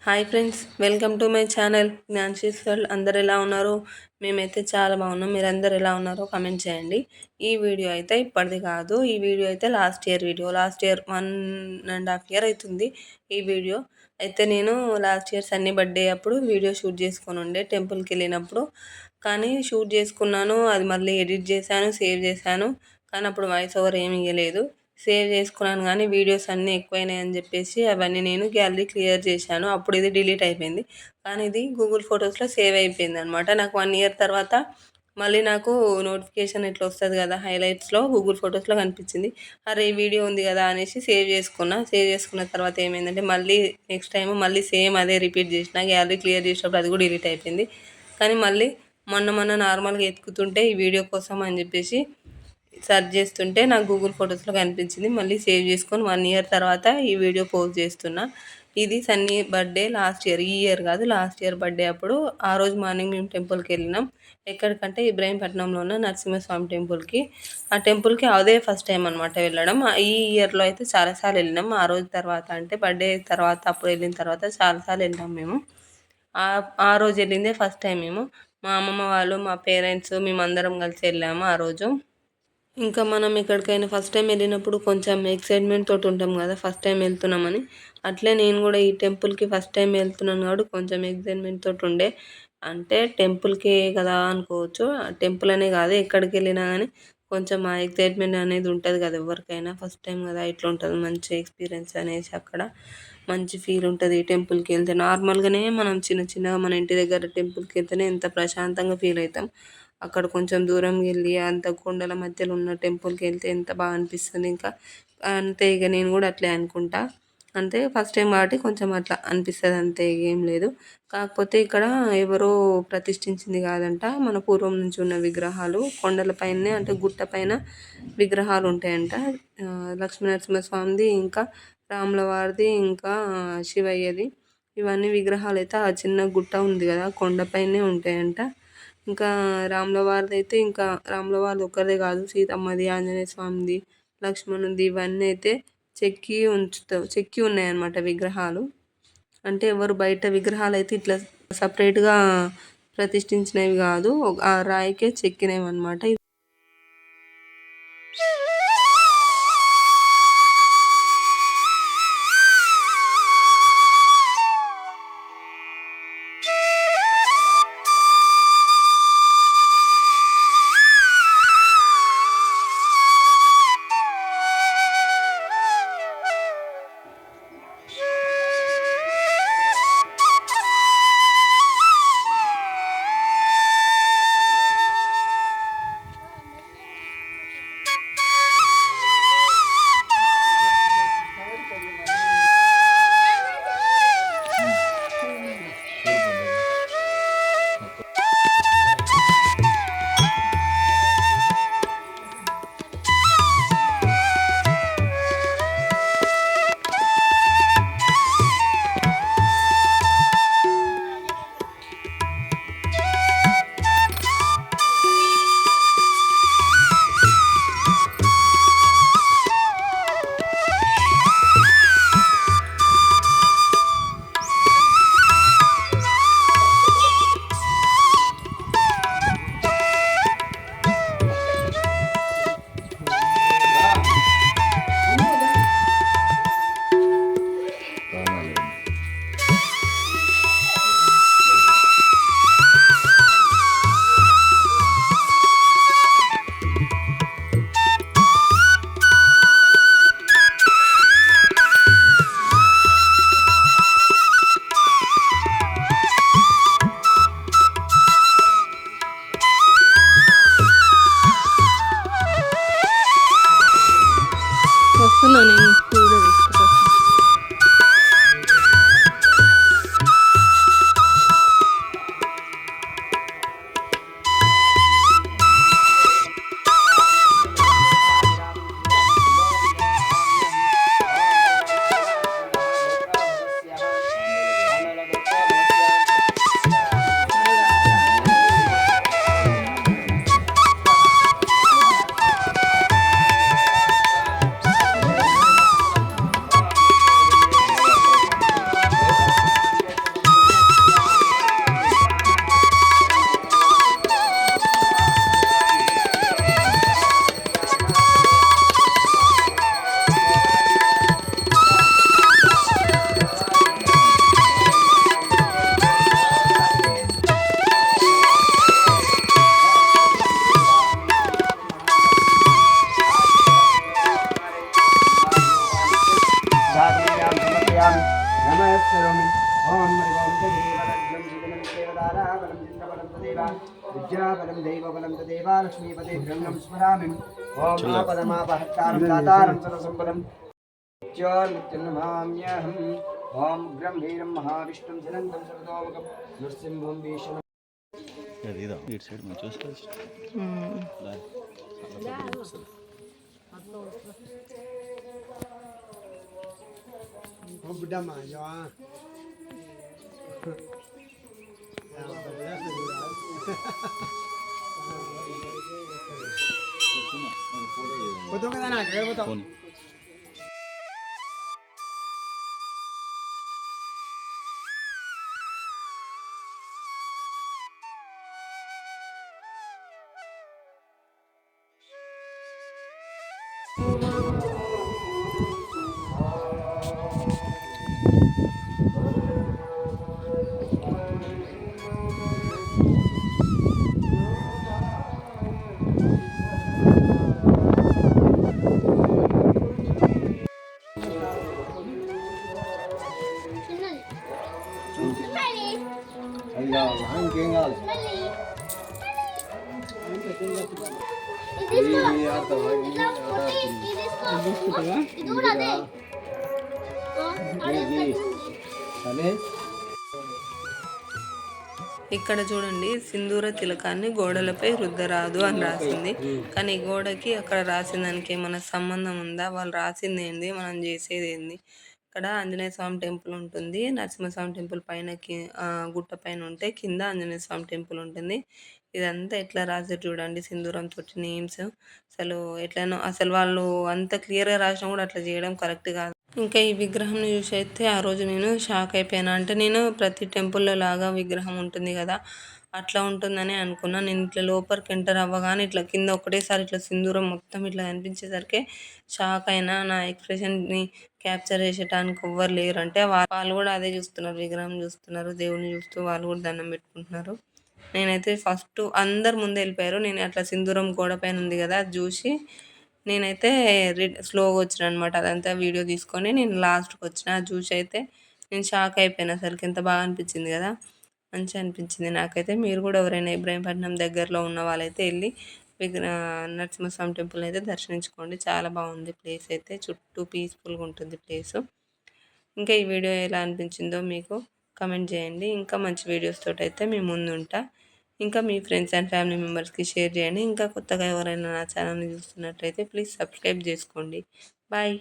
Hi friends, welcome to my channel Gnanshi's world. అందరు ఎలా ఉన్నారు? మేమైతే చాలా బాగున్నాం. మీరందరు ఎలా ఉన్నారో కమెంట్ చేయండి. ఈ వీడియో అయితే ఇప్పటిది కాదు. ఈ వీడియో అయితే last year video. Last year 1.5 year అవుతుంది ఈ వీడియో. అయితే నేను లాస్ట్ ఇయర్ సన్నీ బర్త్డే అప్పుడు వీడియో షూట్ చేసుకొని ఉండే టెంపుల్కి వెళ్ళినప్పుడు. కానీ షూట్ చేసుకున్నాను, అది మళ్ళీ ఎడిట్ చేశాను, సేవ్ చేశాను. కానీ అప్పుడు వాయిస్ ఓవర్ ఏమి ఇవ్వలేదు. సేవ్ చేసుకున్నాను కానీ వీడియోస్ అన్నీ ఎక్కువైనాయి అని చెప్పేసి అవన్నీ నేను గ్యాలరీ క్లియర్ చేశాను. అప్పుడు ఇది డిలీట్ అయిపోయింది. కానీ ఇది గూగుల్ ఫొటోస్లో సేవ్ అయిపోయింది అనమాట. నాకు 1 ఇయర్ తర్వాత మళ్ళీ నాకు నోటిఫికేషన్ ఇట్లా వస్తుంది కదా, హైలైట్స్లో గూగుల్ ఫొటోస్లో కనిపించింది. అరే ఈ వీడియో ఉంది కదా అనేసి సేవ్ చేసుకున్నా. సేవ్ చేసుకున్న తర్వాత ఏమైందంటే మళ్ళీ నెక్స్ట్ టైం మళ్ళీ సేమ్ అదే రిపీట్ చేసిన. గ్యాలరీ క్లియర్ చేసినప్పుడు అది కూడా డిలీట్ అయిపోయింది. కానీ మళ్ళీ మొన్న నార్మల్గా ఎత్తుకుతుంటే ఈ వీడియో కోసం అని చెప్పేసి సెర్చ్ చేస్తుంటే నాకు గూగుల్ ఫొటోస్లో కనిపించింది. మళ్ళీ సేవ్ చేసుకొని 1 ఇయర్ తర్వాత ఈ వీడియో పోస్ట్ చేస్తున్నా. ఇది సన్నీ బర్త్డే లాస్ట్ ఇయర్, ఈ ఇయర్ కాదు, లాస్ట్ ఇయర్ బర్త్డే అప్పుడు. ఆ రోజు మార్నింగ్ మేము టెంపుల్కి వెళ్ళినాం. ఎక్కడికంటే ఇబ్రాహీంపట్నంలో ఉన్న నరసింహస్వామి టెంపుల్కి. ఆ టెంపుల్కి అదే ఫస్ట్ టైం అనమాట వెళ్ళడం. ఈ ఇయర్లో అయితే చాలాసార్లు వెళ్ళినాం. ఆ రోజు తర్వాత అంటే బర్త్డే తర్వాత అప్పుడు వెళ్ళిన తర్వాత చాలాసార్లు వెళ్ళినాం మేము. ఆ రోజు వెళ్ళిందే ఫస్ట్ టైం మేము. మా అమ్మమ్మ వాళ్ళు, మా పేరెంట్స్, మేమందరం కలిసి వెళ్ళాము ఆ రోజు. ఇంకా మనం ఎక్కడికైనా ఫస్ట్ టైం వెళ్ళినప్పుడు కొంచెం ఎక్సైట్మెంట్ తోటి ఉంటాం కదా, ఫస్ట్ టైం వెళ్తున్నామని. అట్లే నేను కూడా ఈ టెంపుల్కి ఫస్ట్ టైం వెళ్తున్నాను కాబట్టి కొంచెం ఎక్సైట్మెంట్ తోటి ఉండే. అంటే టెంపుల్కే కదా అనుకోవచ్చు. టెంపుల్ అనే కాదు, ఎక్కడికి వెళ్ళినా కానీ కొంచెం ఆ ఎక్సైట్మెంట్ అనేది ఉంటుంది కదా ఎవరికైనా. ఫస్ట్ టైం కదా, ఇట్లా ఉంటుంది మంచి ఎక్స్పీరియన్స్ అనేసి అక్కడ మంచి ఫీల్ ఉంటుంది టెంపుల్కి వెళ్తే. నార్మల్గానే మనం చిన్నగా మన ఇంటి దగ్గర టెంపుల్కి వెళ్తేనే ఎంత ప్రశాంతంగా ఫీల్ అవుతాం. అక్కడ కొంచెం దూరం వెళ్ళి అంత కొండల మధ్యలో ఉన్న టెంపుల్కి వెళ్తే ఎంత బాగా అనిపిస్తుంది. ఇంకా అంతే, ఇక నేను కూడా అట్లే అనుకుంటా. అంతే, ఫస్ట్ టైం కాబట్టి కొంచెం అట్లా అనిపిస్తుంది అంతే, ఏం లేదు. కాకపోతే ఇక్కడ ఎవరో ప్రతిష్ఠించింది కాదంట, మన పూర్వం నుంచి ఉన్న విగ్రహాలు కొండలపైనే, అంటే గుట్ట పైన విగ్రహాలు ఉంటాయంట. లక్ష్మీనరసింహస్వామిది, ఇంకా రాముల వారిది, ఇంకా శివయ్యది. ఇవన్నీ విగ్రహాలు అయితే ఆ చిన్న గుట్ట ఉంది కదా కొండపైనే ఉంటాయంట. ఇంకా రాముల వారిది అయితే, ఇంకా రాముల వారిది ఒక్కరిదే కాదు, సీతమ్మది, ఆంజనేయ స్వామిది, లక్ష్మణుది, ఇవన్నీ అయితే చెక్కి ఉన్నాయన్నమాట విగ్రహాలు. అంటే ఎవరు బయట విగ్రహాలు అయితే ఇట్లా సపరేట్గా ప్రతిష్ఠించినవి కాదు, ఆ రాయికే చెక్కినవి అనమాట. स्मरामि ओम हरिओम तदेवरज्ञं सुगुणं देवदारावलं चन्द्रबलं तदेव विद्याबलं दैवबलं तदेव लक्ष्मीपते हिरण्यं स्मरामि ओम आपदमापहत्तारं दातारं सर्वसम्पदं नित्यं ओम ग्रं वीरं महाविष्णुं जलन्तं सर्वतोमुखं नृसिंहं भीषणं ఇదా ఇటు సైడ్ మనం చూసుకోవచ్చు बुढ़ा जो बताओ ना बताओ ఇంకేం కావాలి ఇక్కడ చూడండి సింధూర తిలకాన్ని గోడలపై రుద్దరాదు అని రాసింది. కానీ ఈ గోడకి అక్కడ రాసిన దానికి ఏమైనా సంబంధం ఉందా? వాళ్ళు రాసింది ఏంది, మనం చేసేది ఏంది? ఇక్కడ ఆంజనేయ స్వామి టెంపుల్ ఉంటుంది. నరసింహస్వామి టెంపుల్ పైన గుట్ట పైన ఉంటే కింద ఆంజనేయ స్వామి టెంపుల్ ఉంటుంది. ఇదంతా ఎట్లా రాసారు చూడండి, సింధూరం తోటి నేమ్స్. అసలు ఎట్లనో, అసలు వాళ్ళు అంత క్లియర్గా రాసినా కూడా అట్లా చేయడం కరెక్ట్ కాదు. ఇంకా ఈ విగ్రహంని చూసి అయితే ఆ రోజు నేను షాక్ అయిపోయాను. అంటే నేను ప్రతి టెంపుల్లో లాగా విగ్రహం ఉంటుంది కదా, అట్లా ఉంటుందని అనుకున్నా. నేను ఇట్లా లోపలికి ఎంటర్ అవ్వగానే ఇట్లా కింద ఒకటేసారి ఇట్లా సింధూరం మొత్తం ఇట్లా కనిపించేసరికి షాక్ అయినా. నా ఎక్స్ప్రెషన్ని క్యాప్చర్ చేసేటానికి ఎవ్వరు లేరు. అంటే వాళ్ళు కూడా అదే చూస్తున్నారు, విగ్రహం చూస్తున్నారు, దేవుని చూస్తూ వాళ్ళు కూడా దండం పెట్టుకుంటున్నారు. నేనైతే ఫస్ట్ అందరు ముందు వెళ్ళిపోయారు. నేను అట్లా సింధూరం గోడ పైన ఉంది కదా, అది చూసి నేనైతే స్లోగా వచ్చిన అనమాట. అదంతా వీడియో తీసుకొని నేను లాస్ట్కి వచ్చిన. అది చూసి అయితే నేను షాక్ అయిపోయాను. అసలుకి ఎంత బాగా అనిపించింది కదా, మంచిగా అనిపించింది నాకైతే. మీరు కూడా ఎవరైనా ఇబ్రాహీంపట్నం దగ్గరలో ఉన్న వాళ్ళైతే వెళ్ళి నరసింహస్వామి టెంపుల్ అయితే దర్శించుకోండి. చాలా బాగుంది ప్లేస్ అయితే, చుట్టూ పీస్ఫుల్గా ఉంటుంది ప్లేసు. ఇంకా ఈ వీడియో ఎలా అనిపించిందో మీకు కమెంట్ చేయండి. ఇంకా మంచి వీడియోస్ తోటి అయితే మీ ముందు ఉంటా. ఇంకా మీ ఫ్రెండ్స్ అండ్ ఫ్యామిలీ మెంబర్స్కి షేర్ చేయండి. ఇంకా కొత్తగా ఎవరైనా నా ఛానల్ని చూస్తున్నట్లయితే ప్లీజ్ సబ్స్క్రైబ్ చేసుకోండి. బాయ్.